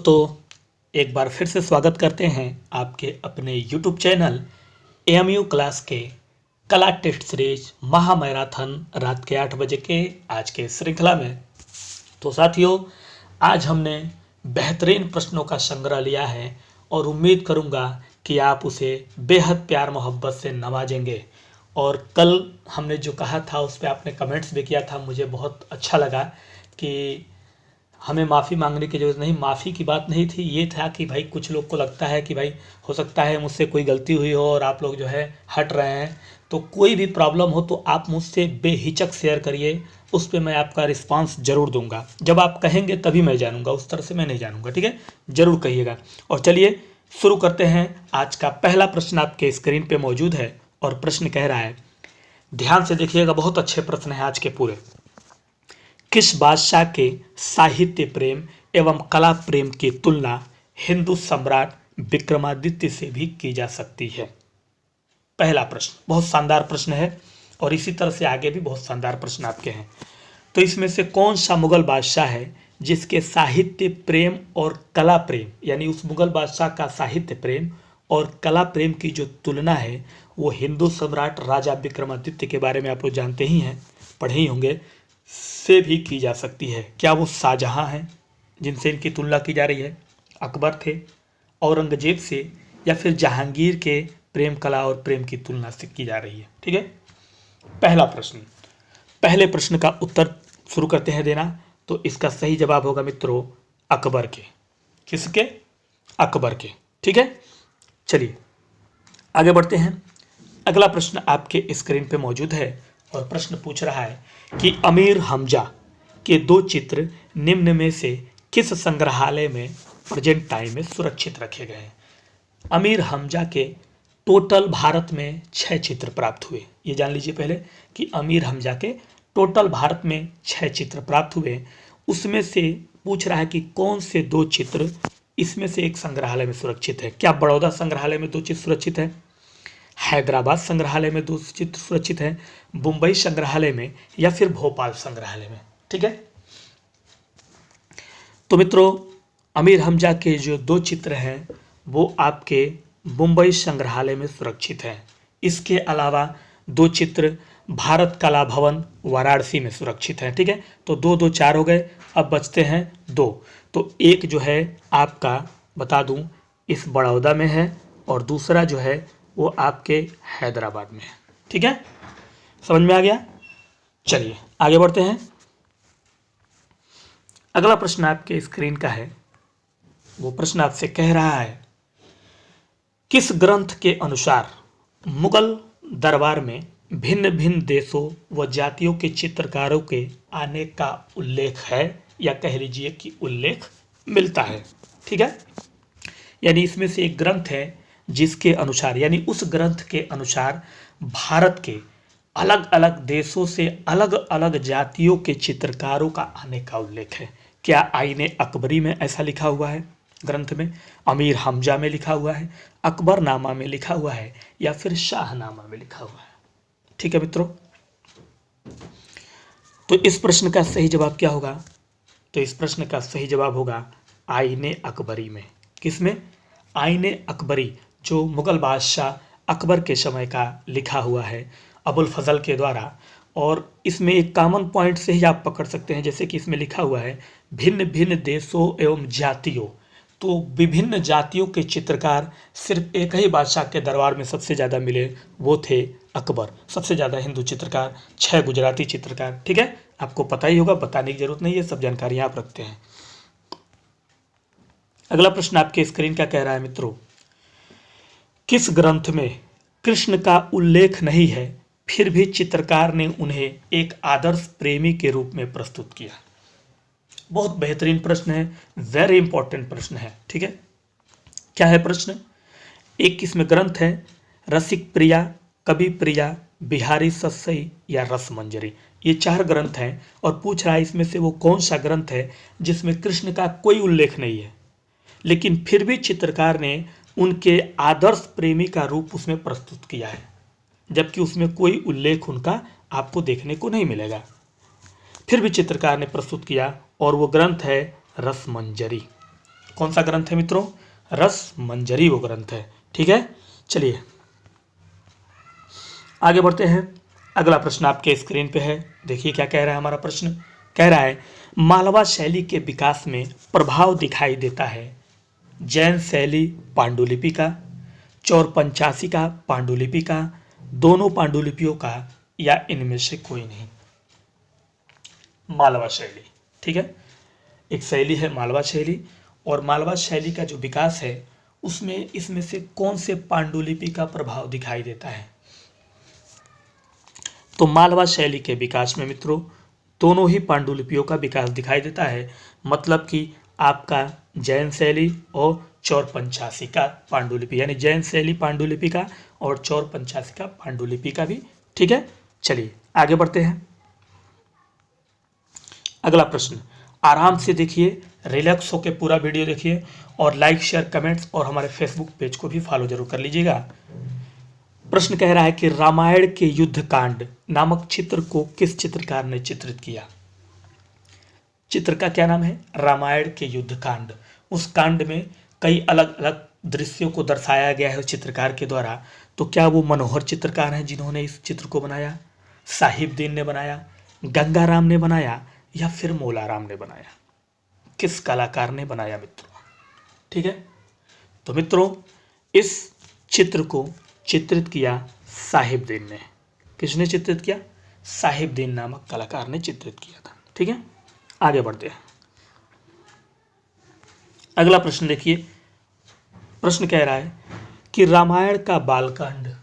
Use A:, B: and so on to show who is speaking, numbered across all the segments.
A: दोस्तों, एक बार फिर से स्वागत करते हैं आपके अपने YouTube चैनल AMU क्लास के कला टेस्ट सीरीज महामैराथन रात के 8 बजे के आज के श्रृंखला में। तो साथियों, आज हमने बेहतरीन प्रश्नों का संग्रह लिया है और उम्मीद करूंगा कि आप उसे बेहद प्यार मोहब्बत से नवाजेंगे। और कल हमने जो कहा था उस पर आपने कमेंट्स भी किया था, मुझे बहुत अच्छा लगा कि हमें माफ़ी मांगने की ज़रूरत नहीं। माफ़ी की बात नहीं थी, ये था कि भाई कुछ लोग को लगता है कि भाई हो सकता है मुझसे कोई गलती हुई हो और आप लोग जो है हट रहे हैं। तो कोई भी प्रॉब्लम हो तो आप मुझसे बेहिचक शेयर करिए, उस पर मैं आपका रिस्पांस ज़रूर दूंगा। जब आप कहेंगे तभी मैं जानूंगा, उस तरह से मैं नहीं जानूंगा। ठीक है, ज़रूर कहिएगा। और चलिए शुरू करते हैं। आज का पहला प्रश्न आपके स्क्रीन पे मौजूद है और प्रश्न कह रहा है, ध्यान से देखिएगा, बहुत अच्छे प्रश्न है आज के पूरे। किस बादशाह के साहित्य प्रेम एवं कला प्रेम की तुलना हिंदू सम्राट विक्रमादित्य से भी की जा सकती है? पहला प्रश्न बहुत शानदार प्रश्न है और इसी तरह से आगे भी बहुत शानदार प्रश्न आपके हैं। तो इसमें से कौन सा मुगल बादशाह है जिसके साहित्य प्रेम और कला प्रेम, यानी उस मुगल बादशाह का साहित्य प्रेम और कला प्रेम की जो तुलना है वो हिंदू सम्राट राजा विक्रमादित्य के बारे में आप लोग जानते ही हैं, पढ़े ही होंगे, से भी की जा सकती है? क्या वो शाहजहां हैं जिनसे इनकी तुलना की जा रही है, अकबर थे, औरंगजेब से, या फिर जहांगीर के प्रेम कला और प्रेम की तुलना से की जा रही है? ठीक है, पहला प्रश्न। पहले प्रश्न का उत्तर शुरू करते हैं देना। तो इसका सही जवाब होगा मित्रों अकबर के। किसके? अकबर के। ठीक है, चलिए आगे बढ़ते हैं। अगला प्रश्न आपके स्क्रीन पे मौजूद है और प्रश्न पूछ रहा है कि अमीर हमजा के 2 चित्र निम्न में से किस संग्रहालय में प्रेजेंट टाइम में सुरक्षित रखे गए हैं? अमीर हमजा के टोटल भारत में 6 चित्र प्राप्त हुए। ये जान लीजिए पहले कि अमीर हमजा के टोटल भारत में 6 चित्र प्राप्त हुए। उसमें से पूछ रहा है कि कौन से 2 चित्र इसमें से एक संग्रहालय में सुरक्षित है। क्या बड़ौदा संग्रहालय में 2 चित्र सुरक्षित है, हैदराबाद संग्रहालय में 2 चित्र सुरक्षित है, मुंबई संग्रहालय में, या फिर भोपाल संग्रहालय में? ठीक है, तो मित्रों अमीर हमजा के जो 2 चित्र हैं वो आपके मुंबई संग्रहालय में सुरक्षित हैं। इसके अलावा 2 चित्र भारत कला भवन वाराणसी में सुरक्षित हैं। ठीक है, तो 2 2 4 हो गए, अब बचते हैं 2। तो एक जो है आपका बता दूं इस बड़ौदा में है और दूसरा जो है वो आपके हैदराबाद में है। ठीक है, समझ में आ गया? चलिए आगे बढ़ते हैं। अगला प्रश्न आपके स्क्रीन का है, वो प्रश्न आपसे कह रहा है, किस ग्रंथ के अनुसार मुगल दरबार में भिन्न भिन्न देशों व जातियों के चित्रकारों के आने का उल्लेख है, या कह लीजिए कि उल्लेख मिलता है? ठीक है, यानी इसमें से एक ग्रंथ है जिसके अनुसार, यानी उस ग्रंथ के अनुसार भारत के अलग अलग देशों से अलग अलग जातियों के चित्रकारों का आने का उल्लेख है। क्या आईने अकबरी में ऐसा लिखा हुआ है ग्रंथ में, अमीर हमजा में लिखा हुआ है, अकबरनामा में लिखा हुआ है, या फिर शाहनामा में लिखा हुआ है? ठीक है मित्रों, तो इस प्रश्न का सही जवाब क्या होगा? तो इस प्रश्न का सही जवाब होगा आईने अकबरी में। किसमें? आईने अकबरी, जो मुगल बादशाह अकबर के समय का लिखा हुआ है अबुल फजल के द्वारा। और इसमें एक कॉमन पॉइंट से ही आप पकड़ सकते हैं, जैसे कि इसमें लिखा हुआ है भिन्न भिन्न देशों एवं जातियों। तो विभिन्न जातियों के चित्रकार सिर्फ एक ही बादशाह के दरबार में सबसे ज़्यादा मिले, वो थे अकबर। सबसे ज़्यादा हिंदू चित्रकार, 6 गुजराती चित्रकार। ठीक है, आपको पता ही होगा, बताने की जरूरत नहीं है, सब जानकारी आप रखते हैं। अगला प्रश्न आपके स्क्रीन का कह रहा है मित्रों, किस ग्रंथ में कृष्ण का उल्लेख नहीं है फिर भी चित्रकार ने उन्हें एक आदर्श प्रेमी के रूप में प्रस्तुत किया? बहुत बेहतरीन प्रश्न है, वेरी इंपॉर्टेंट प्रश्न है। ठीक है, क्या है प्रश्न? एक इसमें ग्रंथ है रसिक प्रिया, कवि प्रिया, बिहारी सस्सई या रसमंजरी। ये 4 ग्रंथ हैं और पूछ रहा है इसमें से वो कौन सा ग्रंथ है जिसमें कृष्ण का कोई उल्लेख नहीं है लेकिन फिर भी चित्रकार ने उनके आदर्श प्रेमी का रूप उसमें प्रस्तुत किया है, जबकि उसमें कोई उल्लेख उनका आपको देखने को नहीं मिलेगा, फिर भी चित्रकार ने प्रस्तुत किया। और वो ग्रंथ है रसमंजरी। कौन सा ग्रंथ है मित्रों? रस मंजरी वो ग्रंथ है। ठीक है, चलिए आगे बढ़ते हैं। अगला प्रश्न आपके स्क्रीन पे है, देखिए क्या कह रहा है हमारा प्रश्न। कह रहा है मालवा शैली के विकास में प्रभाव दिखाई देता है जैन शैली पांडुलिपि का, चौरपंचाशी का पांडुलिपि का, दोनों पांडुलिपियों का, या इनमें से कोई नहीं। मालवा शैली, ठीक है, एक शैली है मालवा शैली, और मालवा शैली का जो विकास है उसमें इसमें से कौन से पांडुलिपि का प्रभाव दिखाई देता है? तो मालवा शैली के विकास में मित्रों दोनों ही पांडुलिपियों का विकास दिखाई देता है, मतलब कि आपका जैन शैली और चौरपंचाशी का पांडुलिपि, यानी जैन शैली पांडुलिपि का और चौरपंचाशी का पांडुलिपि का भी। ठीक है, चलिए आगे बढ़ते हैं। अगला प्रश्न आराम से देखिए, रिलैक्स होकर पूरा वीडियो देखिए, और लाइक शेयर कमेंट्स और हमारे फेसबुक पेज को भी फॉलो जरूर कर लीजिएगा। प्रश्न कह रहा है कि रामायण के युद्ध कांड नामक चित्र को किस चित्रकार ने चित्रित किया? चित्र का क्या नाम है? रामायण के युद्ध कांड। उस कांड में कई अलग अलग दृश्यों को दर्शाया गया है उस चित्रकार के द्वारा। तो क्या वो मनोहर चित्रकार हैं जिन्होंने इस चित्र को बनाया, साहिबदीन ने बनाया, गंगाराम ने बनाया, या फिर मोलाराम ने बनाया? किस कलाकार ने बनाया मित्रों? ठीक है, तो मित्रों इस चित्र को चित्रित किया साहिबदीन ने। किसने चित्रित किया? साहिबदीन नामक कलाकार ने चित्रित किया था। ठीक है, आगे बढ़ते हैं। अगला प्रश्न देखिए, प्रश्न कह रहा है कि रामायण का बालकांड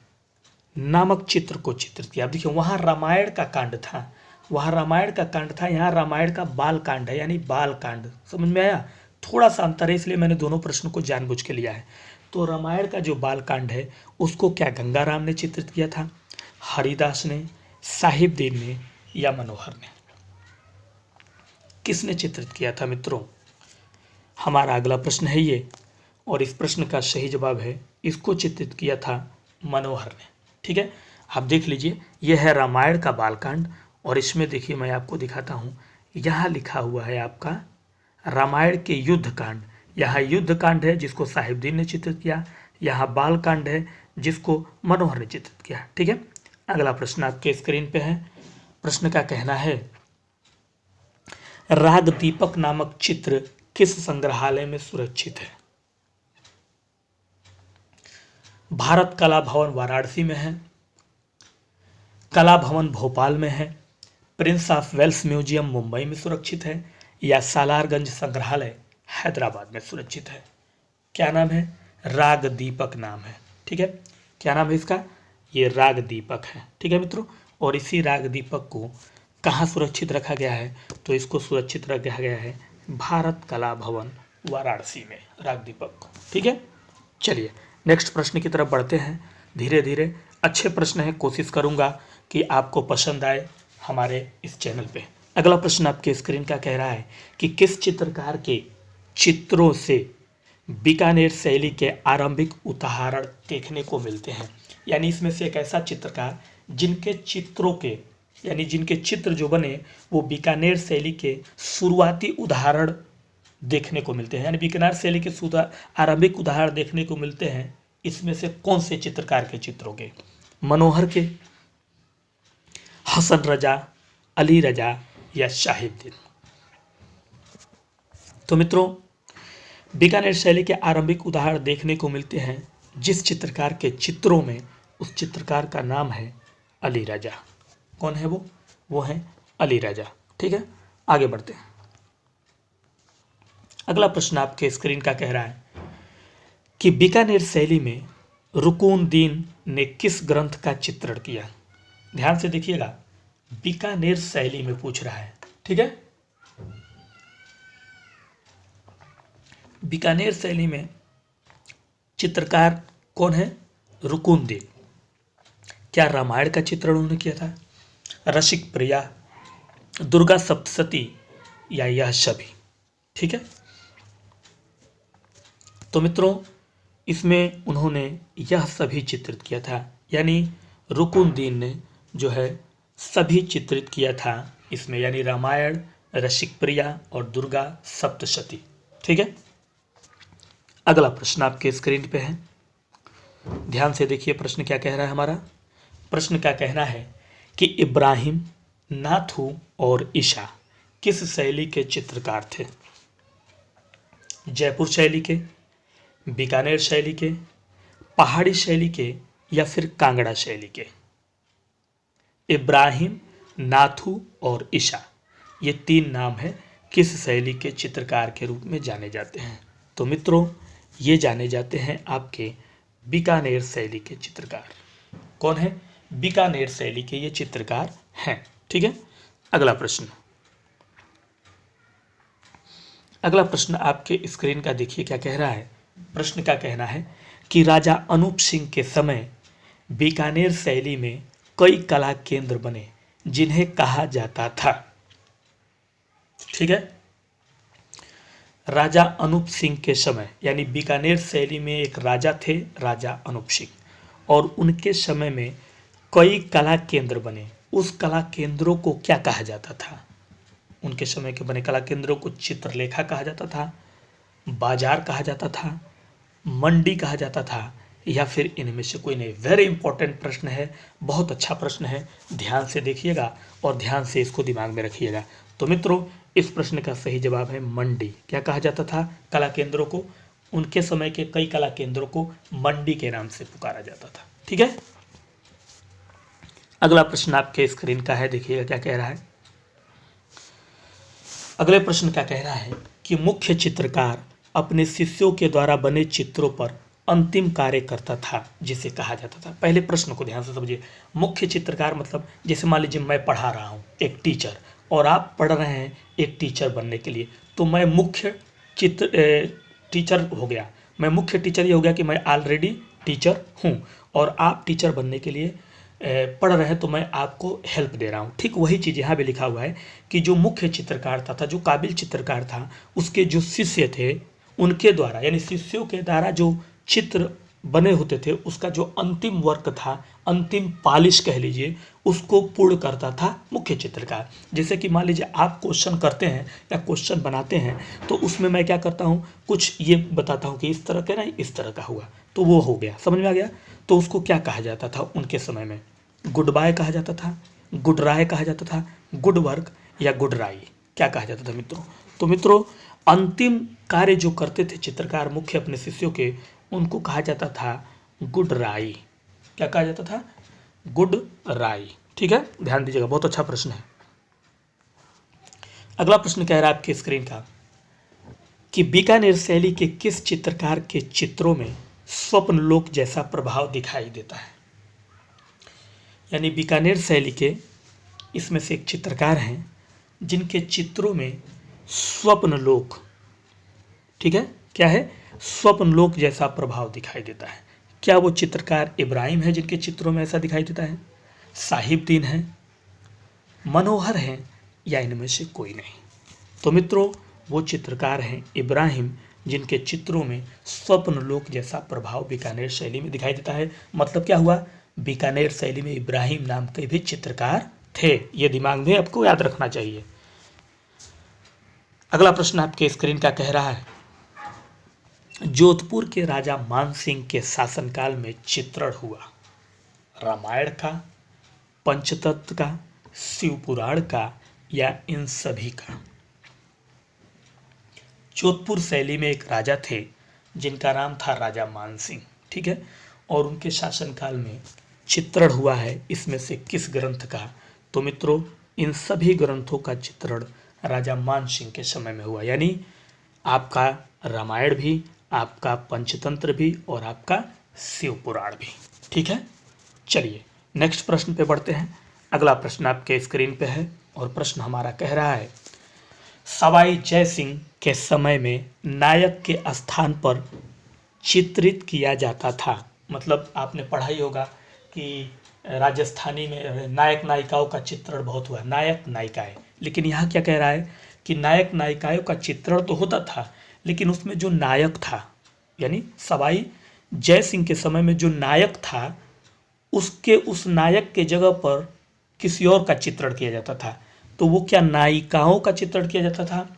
A: नामक चित्र को चित्रित किया। अब देखिए वहां रामायण का कांड था, वहां रामायण का कांड था, यहाँ रामायण का बाल कांड है, यानी बाल कांड। समझ में आया? थोड़ा सा अंतर है, इसलिए मैंने दोनों प्रश्नों को जानबूझ के लिया है। तो रामायण का जो बाल कांड है उसको क्या गंगाराम ने चित्रित किया था, हरिदास ने, साहिबदीन ने, या मनोहर ने? किसने चित्रित किया था मित्रों? हमारा अगला प्रश्न है ये, और इस प्रश्न का सही जवाब है इसको चित्रित किया था मनोहर ने। ठीक है, आप देख लीजिए, यह है रामायण का बालकांड, और इसमें देखिए मैं आपको दिखाता हूँ, यहाँ लिखा हुआ है आपका रामायण के युद्ध कांड। यहाँ युद्ध कांड है जिसको साहिबदीन ने चित्रित किया, यहाँ बाल कांड है जिसको मनोहर ने चित्रित किया। ठीक है, अगला प्रश्न आपके स्क्रीन पे है। प्रश्न का कहना है राग दीपक नामक चित्र किस संग्रहालय में सुरक्षित है? भारत कला भवन वाराणसी में है, कला भवन भोपाल में है, Prince of Wales Museum Mumbai में सुरक्षित है, या सालारगंज संग्रहालय हैदराबाद में सुरक्षित है? क्या नाम है? राग दीपक नाम है। ठीक है, क्या नाम है इसका? ये राग दीपक है। ठीक है मित्रों, और इसी राग दीपक को कहाँ सुरक्षित रखा गया है? तो इसको सुरक्षित रखा गया है भारत कला भवन वाराणसी में, राग दीपक को। ठीक है, चलिए नेक्स्ट प्रश्न की तरफ बढ़ते हैं धीरे धीरे। अच्छे प्रश्न हैं, कोशिश करूंगा कि आपको पसंद आए हमारे इस चैनल पे। अगला प्रश्न आपके स्क्रीन का कह रहा है कि किस चित्रकार के चित्रों से बीकानेर शैली के आरंभिक उदाहरण देखने को मिलते हैं? यानी इसमें से एक ऐसा चित्रकार जिनके चित्रों के, यानी जिनके चित्र जो बने वो बीकानेर शैली के शुरुआती उदाहरण देखने को मिलते हैं, यानी बीकानेर शैली के आरंभिक उदाहरण देखने को मिलते हैं। इसमें से कौन से चित्रकार के चित्रों के? मनोहर के, हसन रजा, अली रजा, या साहिबदीन? तो मित्रों बीकानेर शैली के आरंभिक उदाहरण देखने को मिलते हैं जिस चित्रकार के चित्रों में, उस चित्रकार का नाम है अली रजा। कौन है वो? वो है अली रजा। ठीक है, आगे बढ़ते हैं। अगला प्रश्न आपके स्क्रीन का कह रहा है कि बीकानेर शैली में रुकुनुद्दीन ने किस ग्रंथ का चित्रण किया? ध्यान से देखिएगा, बीकानेर शैली में पूछ रहा है। ठीक है, बीकानेर शैली में चित्रकार कौन है? रुकुनुद्दीन। क्या रामायण का चित्रण उन्होंने किया था, रसिक प्रिया, दुर्गा सप्तशती, या यह सभी? ठीक है, तो मित्रों इसमें उन्होंने यह सभी चित्रित किया था, यानी रुकुनुद्दीन ने जो है सभी चित्रित किया था इसमें, यानी रामायण, रसिक प्रिया और दुर्गा सप्तशती। ठीक है, अगला प्रश्न आपके स्क्रीन पे है, ध्यान से देखिए प्रश्न क्या कह रहा है हमारा। प्रश्न का कहना है कि इब्राहिम, नाथू और ईशा किस शैली के चित्रकार थे? जयपुर शैली के, बीकानेर शैली के, पहाड़ी शैली के या फिर कांगड़ा शैली के? इब्राहिम, नाथू और ईशा, ये तीन नाम है किस शैली के चित्रकार के रूप में जाने जाते हैं? तो मित्रों, ये जाने जाते हैं आपके बीकानेर शैली के चित्रकार। कौन है? बीकानेर शैली के ये चित्रकार हैं। ठीक है। अगला प्रश्न, अगला प्रश्न आपके स्क्रीन का देखिए क्या कह रहा है। प्रश्न का कहना है कि राजा अनूप सिंह के समय बीकानेर शैली में कई कला केंद्र बने जिन्हें कहा जाता था। ठीक है। राजा अनूप सिंह के समय, यानी बीकानेर शैली में एक राजा थे, राजा अनूप सिंह, और उनके समय में कई कला केंद्र बने। उस कला केंद्रों को क्या कहा जाता था? उनके समय के बने कला केंद्रों को चित्रलेखा कहा जाता था, बाजार कहा जाता था, मंडी कहा जाता था, या फिर इनमें से कोई नहीं। वेरी इंपॉर्टेंट प्रश्न है, बहुत अच्छा प्रश्न है, ध्यान से देखिएगा और ध्यान से इसको दिमाग में रखिएगा। तो मित्रों, इस प्रश्न का सही जवाब है मंडी। क्या कहा जाता था कला केंद्रों को? उनके समय के कई कला केंद्रों को मंडी के नाम से पुकारा जाता था। ठीक है। अगला प्रश्न आपके स्क्रीन का है, देखिएगा क्या कह रहा है। अगले प्रश्न का कह रहा है कि मुख्य चित्रकार अपने शिष्यों के द्वारा बने चित्रों पर अंतिम कार्य करता था जिसे कहा जाता था। पहले प्रश्न को ध्यान से समझिए। मुख्य चित्रकार मतलब, जैसे मान लीजिए मैं पढ़ा रहा हूँ, एक टीचर, और आप पढ़ रहे हैं एक टीचर बनने के लिए, तो मैं मुख्य टीचर हो गया। मैं मुख्य टीचर ये हो गया कि मैं ऑलरेडी टीचर हूँ, और आप टीचर बनने के लिए पढ़ रहे हैं, तो मैं आपको हेल्प दे रहा हूँ। ठीक वही चीज़ यहाँ भी लिखा हुआ है कि जो मुख्य चित्रकार था जो काबिल चित्रकार था, उसके जो शिष्य थे उनके द्वारा, यानी शिष्यों के द्वारा जो चित्र बने होते थे, उसका जो अंतिम वर्क था, अंतिम पॉलिश कह लीजिए, उसको पूर्ण करता था मुख्य चित्रकार। जैसे कि मान लीजिए आप क्वेश्चन करते हैं या क्वेश्चन बनाते हैं, तो उसमें मैं क्या करता हूँ, कुछ ये बताता हूँ कि इस तरह का ना इस तरह का हुआ, तो वो हो गया, समझ में आ गया। तो उसको क्या कहा जाता था उनके समय में? गुड बाय कहा जाता था, गुड राय कहा जाता था, गुड वर्क, या गुड राय क्या कहा जाता था मित्रों? तो मित्रों, अंतिम कार्य जो करते थे चित्रकार मुख्य अपने शिष्यों के, उनको कहा जाता था गुड राय। क्या कहा जाता था? गुड राय। ठीक है, ध्यान दीजिएगा, बहुत अच्छा प्रश्न है। अगला प्रश्न कह रहा है आपके स्क्रीन का कि बीकानेर शैली के किस चित्रकार के चित्रों में स्वप्न लोक जैसा प्रभाव दिखाई देता है? यानी बीकानेर शैली के इसमें से एक चित्रकार हैं जिनके चित्रों में स्वप्न लोक, ठीक है, क्या है? स्वप्न लोक जैसा प्रभाव दिखाई देता है। क्या वो चित्रकार इब्राहिम है जिनके चित्रों में ऐसा दिखाई देता है, साहिबदीन है, मनोहर हैं, या इनमें से कोई नहीं? तो मित्रों, वो चित्रकार हैं इब्राहिम जिनके चित्रों में स्वप्न लोक जैसा प्रभाव बीकानेर शैली में दिखाई देता है। मतलब क्या हुआ, बीकानेर शैली में इब्राहिम नाम के भी चित्रकार थे। ये दिमाग में आपको याद रखना चाहिए। अगला प्रश्न आपके स्क्रीन का कह रहा है, जोधपुर के राजा मानसिंह के शासनकाल में चित्रण हुआ रामायण का, पंचतत्व का, शिव पुराण का, या इन सभी का? जोधपुर शैली में एक राजा थे जिनका नाम था राजा मानसिंह। ठीक है, और उनके शासनकाल में चित्रण हुआ है इसमें से किस ग्रंथ का? तो मित्रों, इन सभी ग्रंथों का चित्रण राजा मानसिंह के समय में हुआ, यानी आपका रामायण भी, आपका पंचतंत्र भी, और आपका शिव पुराण भी। ठीक है, चलिए नेक्स्ट प्रश्न पे बढ़ते हैं। अगला प्रश्न आपके स्क्रीन पे है और प्रश्न हमारा कह रहा है, सवाई जय सिंह के समय में नायक के स्थान पर चित्रित किया जाता था। मतलब आपने पढ़ा ही होगा कि राजस्थानी में नायक नायिकाओं का चित्रण बहुत हुआ, नायक नायिकाएं। लेकिन यहाँ क्या कह रहा है कि नायक नायिकाओं का चित्रण तो होता था, लेकिन उसमें जो नायक था, यानी सवाई जय सिंह के समय में जो नायक था, उसके उस नायक के जगह पर किसी और का चित्रण किया जाता था। तो वो क्या नायिकाओं का चित्रण किया जाता था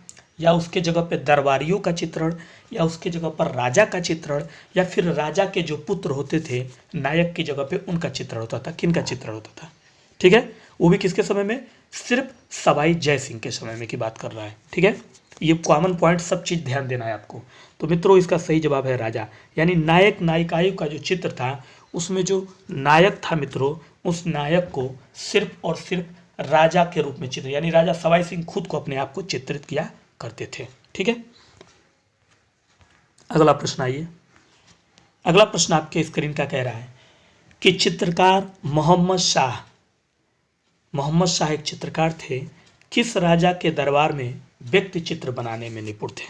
A: या उसके जगह पे दरबारियों का चित्रण, या उसके जगह पर राजा का चित्रण, या फिर राजा के जो पुत्र होते थे नायक की जगह पे उनका चित्रण होता था। किन का चित्रण होता था? ठीक है, वो भी किसके समय में? सिर्फ सवाई जय सिंह के समय में की बात कर रहा है। ठीक है, ये कॉमन पॉइंट सब चीज़ ध्यान देना है आपको। तो मित्रों इसका सही जवाब है राजा, यानी नायक नायिकाओं का जो चित्र था उसमें जो नायक था मित्रों, उस नायक को सिर्फ और सिर्फ राजा के रूप में चित्र, यानी राजा सवाई सिंह खुद को अपने आप को चित्रित किया करते थे। ठीक है, अगला प्रश्न आइए। अगला प्रश्न आपके स्क्रीन का कह रहा है कि चित्रकार मोहम्मद शाह एक चित्रकार थे, किस राजा के दरबार में व्यक्ति चित्र बनाने में निपुण थे?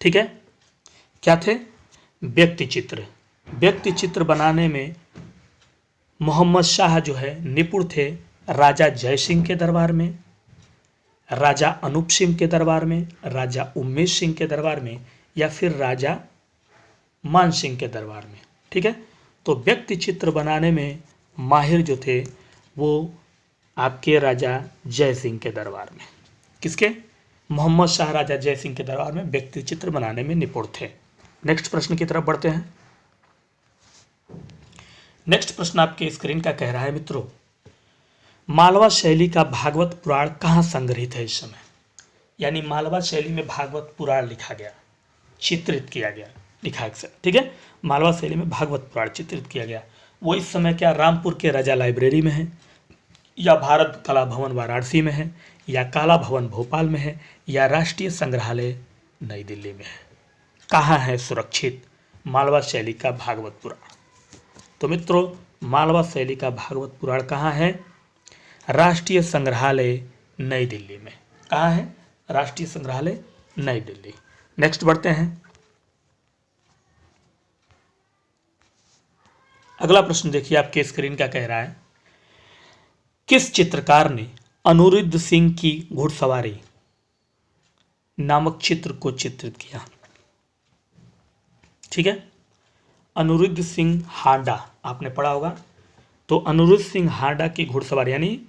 A: ठीक है, क्या थे? व्यक्ति चित्र बनाने में मोहम्मद शाह जो है निपुण थे राजा जय सिंह के दरबार में, राजा अनूप सिंह के दरबार में, राजा उमेश सिंह के दरबार में, या फिर राजा मान सिंह के दरबार में। ठीक है, तो व्यक्ति चित्र बनाने में माहिर जो थे वो आपके राजा जय सिंह के दरबार में। किसके? मोहम्मद शाह राजा जय सिंह के दरबार में व्यक्ति चित्र बनाने में निपुण थे। नेक्स्ट प्रश्न की तरफ बढ़ते हैं। नेक्स्ट प्रश्न आपके स्क्रीन का कह रहा है मित्रों, मालवा शैली का भागवत पुराण कहाँ संग्रहित है इस समय? यानी मालवा शैली में भागवत पुराण लिखा गया, चित्रित किया गया, लिखा गया। ठीक है, मालवा शैली में भागवत पुराण चित्रित किया गया, वो इस समय क्या रामपुर के राजा लाइब्रेरी में है, या भारत कला भवन वाराणसी में है, या काला भवन भोपाल में है, या राष्ट्रीय संग्रहालय नई दिल्ली में है? कहाँ है सुरक्षित मालवा शैली का भागवत पुराण? तो मित्रों मालवा शैली का भागवत पुराण कहाँ है? राष्ट्रीय संग्रहालय नई दिल्ली में। कहाँ है? राष्ट्रीय संग्रहालय नई दिल्ली। नेक्स्ट बढ़ते हैं। अगला प्रश्न देखिए आपके स्क्रीन का कह रहा है, किस चित्रकार ने अनिरुद्ध सिंह की घुड़सवारी नामक चित्र को चित्रित किया? ठीक है, अनिरुद्ध सिंह हांडा आपने पढ़ा होगा। तो अनिरुद्ध सिंह हांडा की घुड़सवारी, यानी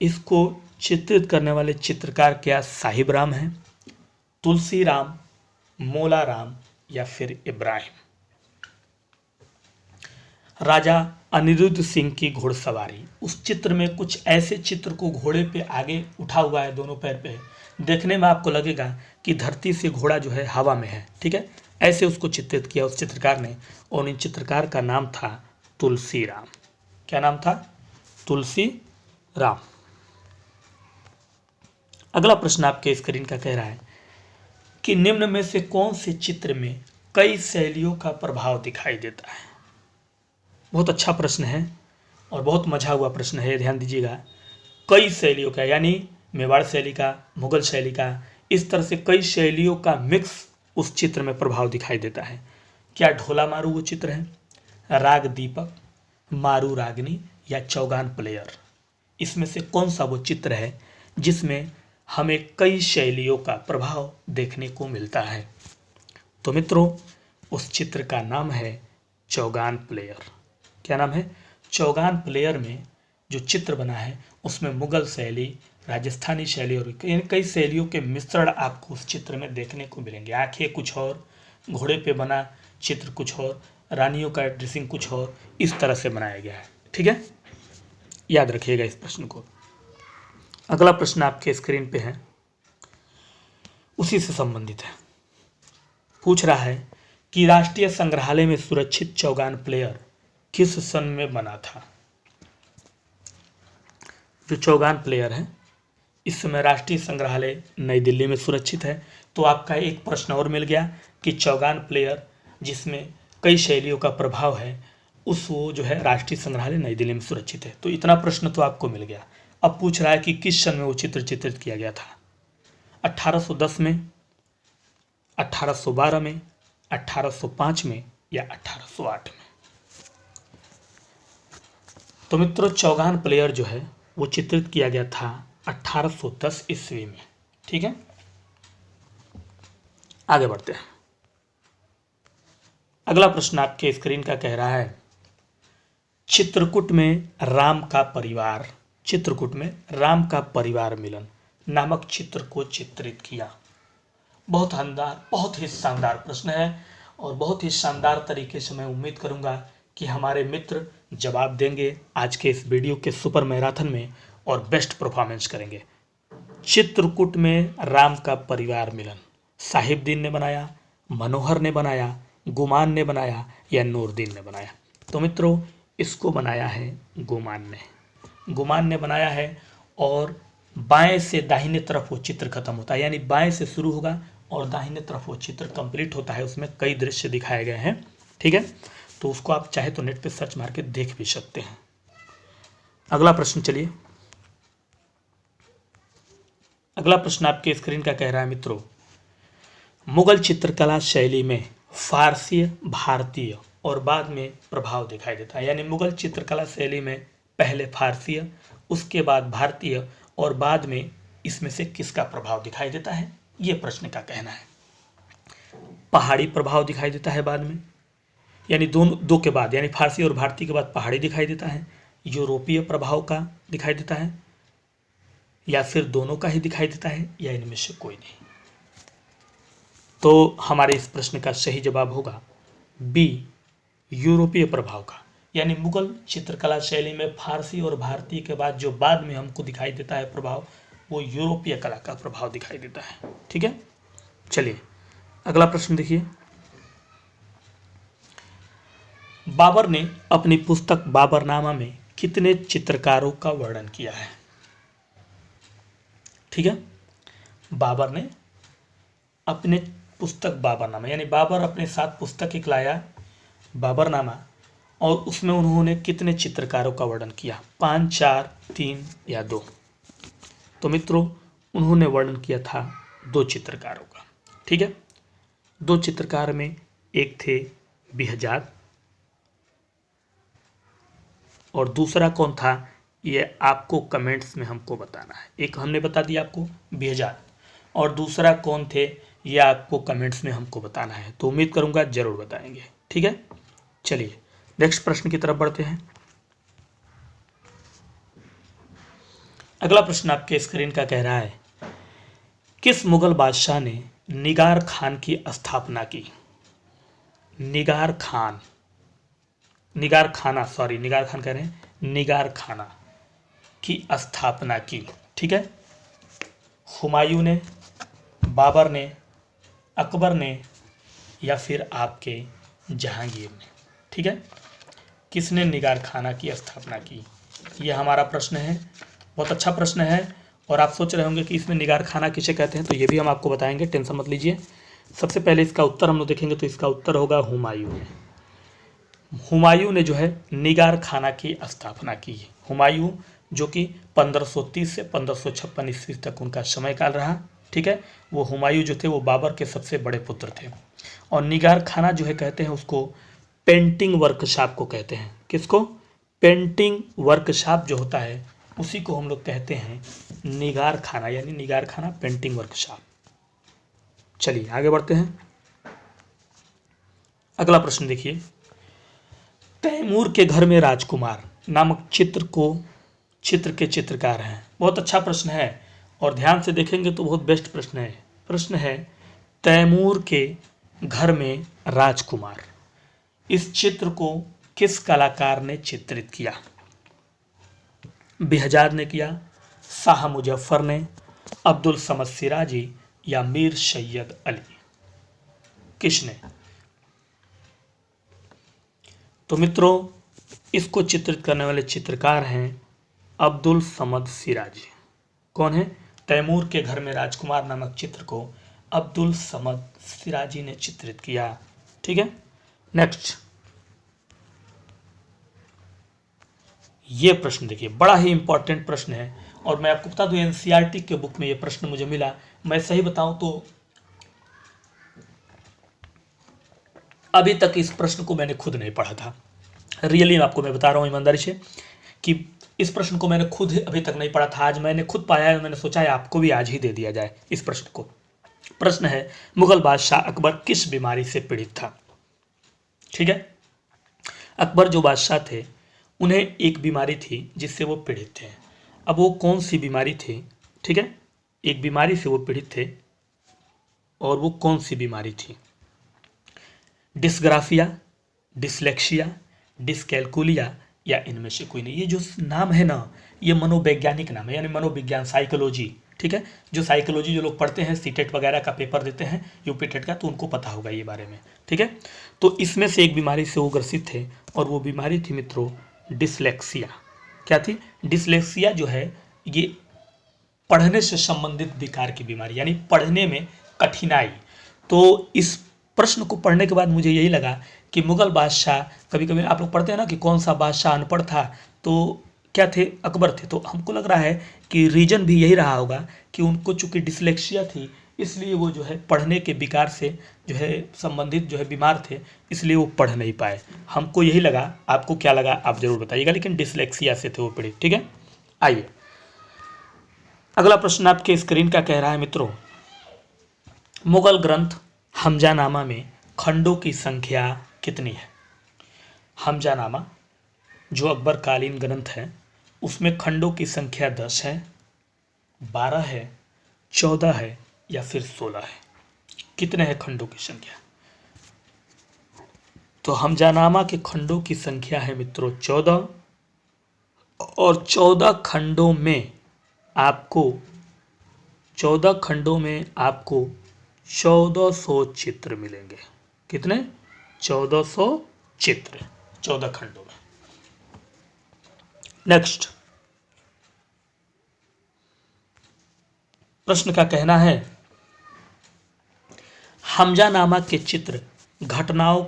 A: इसको चित्रित करने वाले चित्रकार क्या साहिब राम हैं, तुलसी राम, मोला राम, या फिर इब्राहिम? राजा अनिरुद्ध सिंह की घुड़सवारी, उस चित्र में कुछ ऐसे चित्र को घोड़े पे आगे उठा हुआ है दोनों पैर पे, देखने में आपको लगेगा कि धरती से घोड़ा जो है हवा में है। ठीक है, ऐसे उसको चित्रित किया उस चित्रकार ने, और इन चित्रकार का नाम था तुलसी राम। क्या नाम था? तुलसी राम। अगला प्रश्न आपके स्क्रीन का कह रहा है कि निम्न में से कौन से चित्र में कई शैलियों का प्रभाव दिखाई देता है? बहुत अच्छा प्रश्न है और बहुत मजा हुआ प्रश्न है, ध्यान दीजिएगा। कई शैलियों का, यानी मेवाड़ शैली का, मुगल शैली का, इस तरह से कई शैलियों का मिक्स उस चित्र में प्रभाव दिखाई देता है। क्या ढोला मारू वो चित्र है, राग दीपक, मारू रागनी, या चौगान प्लेयर? इसमें से कौन सा वो चित्र है जिसमें हमें कई शैलियों का प्रभाव देखने को मिलता है? तो मित्रों उस चित्र का नाम है चौगान प्लेयर। क्या नाम है? चौगान प्लेयर में जो चित्र बना है उसमें मुगल शैली, राजस्थानी शैली और कई शैलियों के मिश्रण आपको उस चित्र में देखने को मिलेंगे। आंखें कुछ और, घोड़े पे बना चित्र कुछ और, रानियों का ड्रेसिंग कुछ और, इस तरह से बनाया गया है। ठीक है, याद रखिएगा इस प्रश्न को। अगला प्रश्न आपके स्क्रीन पे है, उसी से संबंधित है। पूछ रहा है कि राष्ट्रीय संग्रहालय में सुरक्षित चौगान प्लेयर किस सन में बना था? जो चौगान प्लेयर है इस समय राष्ट्रीय संग्रहालय नई दिल्ली में सुरक्षित है। तो आपका एक प्रश्न और मिल गया कि चौगान प्लेयर जिसमें कई शैलियों का प्रभाव है उस वो जो है राष्ट्रीय संग्रहालय नई दिल्ली में सुरक्षित है। तो इतना प्रश्न तो आपको मिल गया। अब पूछ रहा है कि किस सन में वो चित्र चित्रित किया गया था? 1810 में, 1812 में, 1805 में, या 1808 में? तो मित्रों चौगान प्लेयर जो है वो चित्रित किया गया था 1810 ईस्वी में। ठीक है, आगे बढ़ते हैं। अगला प्रश्न आपके स्क्रीन का कह रहा है, चित्रकूट में राम का परिवार मिलन नामक चित्र को चित्रित किया? बहुत ही शानदार प्रश्न है और बहुत ही शानदार तरीके से मैं उम्मीद करूंगा कि हमारे मित्र जवाब देंगे आज के इस वीडियो के सुपर मैराथन में और बेस्ट परफॉर्मेंस करेंगे। चित्रकूट में राम का परिवार मिलन साहिबदीन ने बनाया, मनोहर ने बनाया, गुमान ने बनाया या नूरदीन ने बनाया? तो मित्रों, इसको बनाया है गुमान ने बनाया है। और बाएं से दाहिने तरफ वो चित्र खत्म होता है, यानी बाएं से शुरू होगा और दाहिने तरफ वो चित्र कंप्लीट होता है। उसमें कई दृश्य दिखाए गए हैं, ठीक है। तो उसको आप चाहे तो नेट पे सर्च मार के देख भी सकते हैं। अगला प्रश्न, चलिए अगला प्रश्न आपके स्क्रीन का कह रहा है मित्रों, मुगल चित्रकला शैली में फारसी, भारतीय और बाद में प्रभाव दिखाई देता है। यानी मुगल चित्रकला शैली में पहले फारसी, उसके बाद भारतीय और बाद में इसमें से किसका प्रभाव दिखाई देता है, ये प्रश्न का कहना है। पहाड़ी प्रभाव दिखाई देता है बाद में, यानी दो के बाद, यानी फारसी और भारतीय के बाद पहाड़ी दिखाई देता है। यूरोपीय प्रभाव का दिखाई देता है, या फिर दोनों का ही दिखाई देता है, या इनमें से कोई नहीं। तो हमारे इस प्रश्न का सही जवाब होगा बी, यूरोपीय प्रभाव का। यानी मुगल चित्रकला शैली में फारसी और भारतीय के बाद जो बाद में हमको दिखाई देता है प्रभाव, वो यूरोपीय कला का प्रभाव दिखाई देता है, ठीक है। चलिए अगला प्रश्न देखिए, बाबर ने अपनी पुस्तक बाबरनामा में कितने चित्रकारों का वर्णन किया है? ठीक है, बाबर ने अपने पुस्तक बाबरनामा, यानी बाबर अपने साथ पुस्तक एक लाया बाबरनामा, और उसमें उन्होंने कितने चित्रकारों का वर्णन किया? 5, 4, 3 या 2? तो मित्रों, उन्होंने वर्णन किया था 2 चित्रकारों का, ठीक है। 2 चित्रकार में एक थे बेहजाद और दूसरा कौन था, ये आपको कमेंट्स में हमको बताना है। एक हमने बता दिया आपको बेहजाद, और दूसरा कौन थे ये आपको कमेंट्स में हमको बताना है। तो उम्मीद करूंगा जरूर बताएंगे, ठीक है। चलिए नेक्स्ट प्रश्न की तरफ बढ़ते हैं। अगला प्रश्न आपके स्क्रीन का कह रहा है, किस मुगल बादशाह ने निगार खान की स्थापना की? निगार खाना कह रहे हैं, निगार खाना की स्थापना की, ठीक है। हुमायूं ने, बाबर ने, अकबर ने या फिर आपके जहांगीर ने, ठीक है। किसने निगार खाना की स्थापना की, ये हमारा प्रश्न है। बहुत अच्छा प्रश्न है और आप सोच रहे होंगे कि इसमें निगार खाना किसे कहते हैं, तो ये भी हम आपको बताएंगे, टेंशन मत लीजिए। सबसे पहले इसका उत्तर हम लोग देखेंगे, तो इसका उत्तर होगा हुमायूं ने। हुमायूं ने जो है निगार खाना की स्थापना की है। हुमायूं जो कि 1530 से 1556 ईस्वी तक उनका সময়काल रहा, ठीक है। वो हुमायूं जो थे वो बाबर के सबसे बड़े पुत्र थे। और निगार खाना जो है कहते हैं उसको पेंटिंग वर्कशॉप को कहते हैं। किसको? पेंटिंग वर्कशॉप जो होता है उसी को हम लोग कहते हैं निगार खाना, यानी निगार खाना पेंटिंग वर्कशॉप। चलिए आगे बढ़ते हैं। अगला प्रश्न देखिए, तैमूर के घर में राजकुमार नामक चित्र के चित्रकार हैं। बहुत अच्छा प्रश्न है और ध्यान से देखेंगे तो बहुत बेस्ट प्रश्न है। प्रश्न है, तैमूर के घर में राजकुमार, इस चित्र को किस कलाकार ने चित्रित किया? बेहजाद ने किया, शाह मुजफ्फर ने, अब्दुल समद सिराजी या मीर सैयद अली? किसने? तो मित्रों, इसको चित्रित करने वाले चित्रकार हैं अब्दुल समद सिराजी। कौन है? तैमूर के घर में राजकुमार नामक चित्र को अब्दुल समद सिराजी ने चित्रित किया, ठीक है। नेक्स्ट, ये प्रश्न देखिए, बड़ा ही इंपॉर्टेंट प्रश्न है और मैं आपको बता दूं एनसीईआरटी के बुक में ये प्रश्न मुझे मिला। मैं सही बताऊं तो अभी तक इस प्रश्न को मैंने खुद नहीं पढ़ा था। रियली आपको मैं बता रहा हूं ईमानदारी से कि इस प्रश्न को मैंने खुद अभी तक नहीं पढ़ा था। आज मैंने खुद पाया है, मैंने सोचा है आपको भी आज ही दे दिया जाए इस प्रश्न को। प्रश्न है, मुगल बादशाह अकबर किस बीमारी से पीड़ित था? ठीक है, अकबर जो बादशाह थे उन्हें एक बीमारी थी जिससे वो पीड़ित थे। अब वो कौन सी बीमारी थी? ठीक है, एक बीमारी से वो पीड़ित थे, और वो कौन सी बीमारी थी? डिस्ग्राफिया, डिसलेक्सिया, डिसकैलकुलिया, या इनमें से कोई नहीं। ये जो नाम है ना, ये मनोवैज्ञानिक नाम है, यानी मनोविज्ञान, साइकोलॉजी। ठीक है, जो साइकोलॉजी जो लोग पढ़ते हैं, सीटेट वगैरह का पेपर देते हैं, यूपी टेट का, तो उनको पता होगा ये बारे में। ठीक है, तो इसमें से एक बीमारी से वो ग्रसित थे, और वो बीमारी थी मित्रों डिसलेक्सिया। क्या थी? डिसलेक्सिया जो है ये पढ़ने से संबंधित विकार की बीमारी, यानी पढ़ने में कठिनाई। तो इस प्रश्न को पढ़ने के बाद मुझे यही लगा कि मुगल बादशाह, कभी कभी आप लोग पढ़ते हैं ना कि कौन सा बादशाह अनपढ़ था, तो क्या थे? अकबर थे। तो हमको लग रहा है कि रीजन भी यही रहा होगा कि उनको चूंकि डिसलेक्सिया थी, इसलिए वो जो है पढ़ने के विकार से जो है संबंधित जो है बीमार थे, इसलिए वो पढ़ नहीं पाए। हमको यही लगा, आपको क्या लगा आप जरूर बताइएगा, लेकिन डिसलेक्सिया से थे वो पीड़ित। ठीक है, आइए अगला प्रश्न आपके स्क्रीन का कह रहा है मित्रों, मुगल ग्रंथ हमजानामा में खंडों की संख्या कितनी है? हमजानामा जो अकबर कालीन ग्रंथ है, उसमें खंडों की संख्या 10 है, 12 है, 14 है, या फिर 16 है? कितने हैं खंडों की संख्या? तो हमजानामा के खंडों की संख्या है मित्रों 14, और 14 खंडों में आपको 1400 चित्र मिलेंगे। कितने? 1400 चित्र 14 खंडों में। नेक्स्ट प्रश्न का कहना है, हमजानामा के चित्र घटनाओं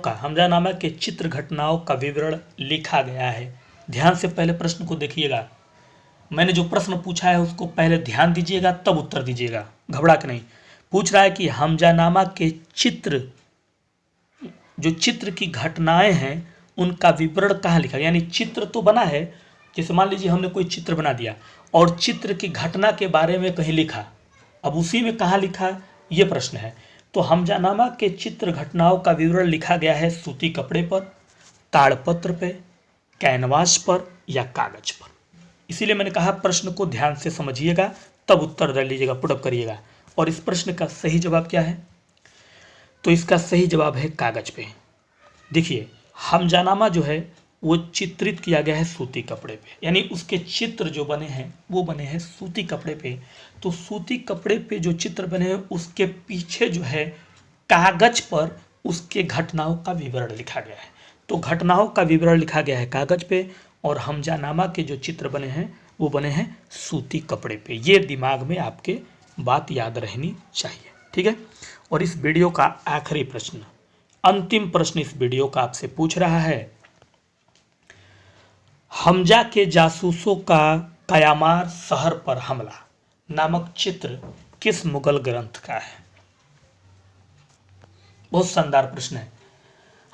A: का विवरण लिखा गया है। ध्यान से पहले प्रश्न को देखिएगा, मैंने जो प्रश्न पूछा है उसको पहले ध्यान दीजिएगा, तब उत्तर दीजिएगा, घबरा के नहीं। पूछ रहा है कि हमजानामा के चित्र, जो चित्र की घटनाएं हैं उनका विवरण कहाँ लिखा, यानी चित्र तो बना है, जैसे मान लीजिए हमने कोई चित्र बना दिया और चित्र की घटना के बारे में कहीं लिखा, अब उसी में कहाँ लिखा, ये प्रश्न है। तो हमजानामा के चित्र घटनाओं का विवरण लिखा गया है सूती कपड़े पर, ताड़पत्र पे, कैनवास पर, या कागज पर। इसीलिए मैंने कहा प्रश्न को ध्यान से समझिएगा, तब उत्तर डाल लीजिएगा, पुटअप करिएगा। और इस प्रश्न का सही जवाब क्या है? तो इसका सही जवाब है कागज पे। देखिए, हमजानामा जो है वो चित्रित किया गया है सूती कपड़े पे, यानी उसके चित्र जो बने हैं वो बने हैं सूती कपड़े पे। तो सूती कपड़े पे जो चित्र बने हैं उसके पीछे जो है कागज पर उसके घटनाओं का विवरण लिखा गया है। तो घटनाओं का विवरण लिखा गया है कागज पे, और हमजानामा के जो चित्र बने हैं वो बने हैं सूती कपड़े पे। ये दिमाग में आपके बात याद रहनी चाहिए। ठीक है, और इस वीडियो का आखिरी प्रश्न, अंतिम प्रश्न इस वीडियो का आपसे पूछ रहा है, हमजा के जासूसों का कयामार शहर पर हमला नामक चित्र किस मुगल ग्रंथ का है? बहुत शानदार प्रश्न है।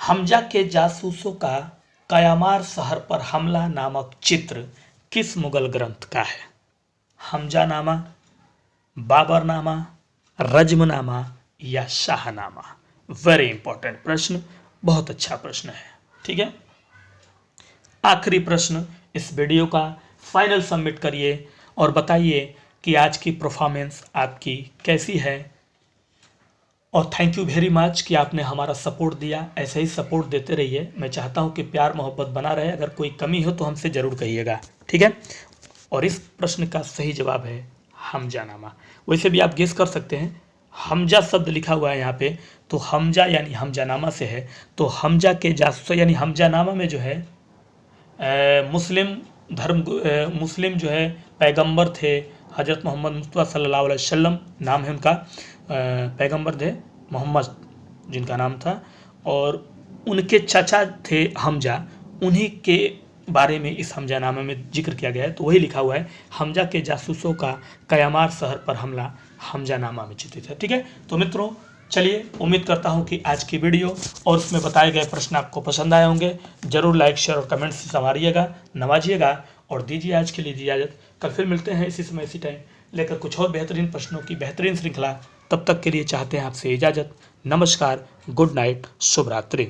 A: हमजा के जासूसों का कयामार शहर पर हमला नामक चित्र किस मुगल ग्रंथ का है? हमजानामा, बाबरनामा, रज्मनामा, या शाहनामा? वेरी इंपॉर्टेंट प्रश्न, बहुत अच्छा प्रश्न है। ठीक है, आखिरी प्रश्न इस वीडियो का, फाइनल सबमिट करिए और बताइए कि आज की परफॉर्मेंस आपकी कैसी है। और थैंक यू वेरी मच कि आपने हमारा सपोर्ट दिया, ऐसे ही सपोर्ट देते रहिए। मैं चाहता हूं कि प्यार मोहब्बत बना रहे, अगर कोई कमी हो तो हमसे ज़रूर कहिएगा। ठीक है, और इस प्रश्न का सही जवाब है हमजानामा। वैसे भी आप गेस कर सकते हैं, हमजा शब्द लिखा हुआ है यहाँ पे, तो हमजा यानी हमजानामा से है। तो हमजा के जासूस यानी हमजानामा में जो है मुस्लिम मुस्लिम जो है पैगंबर थे, हज़रत मोहम्मद मुस्तफ़ा सल्लल्लाहु अलैहि वसल्लम नाम है उनका, पैगंबर थे मोहम्मद जिनका नाम था, और उनके चाचा थे हमजा, उन्हीं के बारे में इस हमजानामे में जिक्र किया गया है। तो वही लिखा हुआ है, हमजा के जासूसों का कयामार शहर पर हमला हमजानामा में चित्रित है। ठीक है, तो मित्रों चलिए, उम्मीद करता हूं कि आज की वीडियो और उसमें बताए गए प्रश्न आपको पसंद आए होंगे। जरूर लाइक शेयर और कमेंट से संवारिएगा, नवाजिएगा, और दीजिए आज के लिए इजाज़त। कल फिर मिलते हैं इसी समय इसी टाइम लेकर कुछ और बेहतरीन प्रश्नों की बेहतरीन श्रृंखला। तब तक के लिए चाहते हैं आपसे इजाज़त। नमस्कार, गुड नाइट, शुभ रात्रि।